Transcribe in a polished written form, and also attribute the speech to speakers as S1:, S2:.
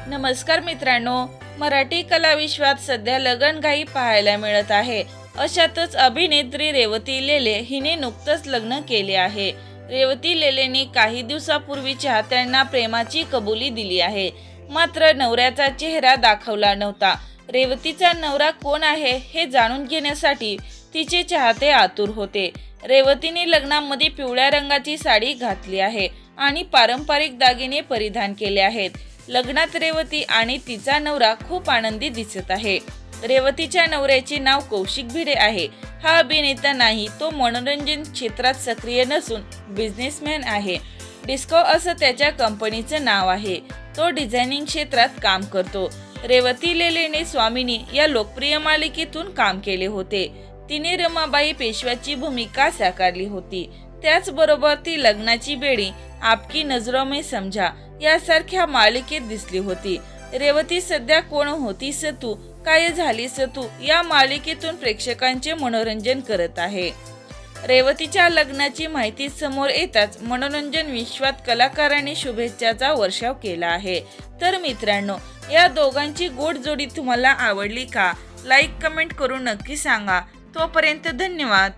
S1: नमस्कार मित्रांनो, मराठी कला विश्वात सध्या लगनघाई पाहायला मिळत आहे। अशातच अभिनेत्री रेवती लेले हिने नुकतंच लग्न केले आहे। रेवती लेलेने काही दिवसापूर्वी चाहत्यांना प्रेमाची कबुली दिली आहे, मात्र नवऱ्याचा चेहरा दाखवला नव्हता। रेवतीचा नवरा कोण आहे हे जाणून घेण्यासाठी तिचे चाहते आतुर होते। रेवतीने लग्नामध्ये पिवळ्या रंगाची साडी घातली आहे आणि पारंपरिक दागिने परिधान केले आहेत। लग्नात रेवती आणि तिचा नवरा खूप आनंदी दिसत आहे। रेवतीच्या नवऱ्याचे नाव कौशिक भिडे आहे। हा अभिनेता नाही, तो मनोरंजन क्षेत्रात सक्रिय नसून बिझनेसमॅन आहे। डिस्को असं त्याच्या कंपनीचं नाव आहे। तो डिझायनिंग क्षेत्रात काम करतो। रेवती लेलेने स्वामिनी या लोकप्रिय मालिकेतून काम केले होते। तिने रमाबाई पेशव्याची भूमिका साकारली होती। त्याचबरोबर ती लग्नाची बेडी, आपकी नजरों में समझा यासारख्या मालिकेत दिसली होती। रेवती सध्या कोण होतीस तू, काय झालीस तू या मालिकेतून प्रेक्षकांचे मनोरंजन करत आहे। रेवतीच्या लग्नाची माहिती समोर येताच मनोरंजन विश्वात कलाकारांनी शुभेच्छाचा वर्षाव केला आहे। तर मित्रांनो, या दोघांची गोड जोडी तुम्हाला आवडली का? लाईक कमेंट करून नक्की सांगा। तोपर्यंत धन्यवाद।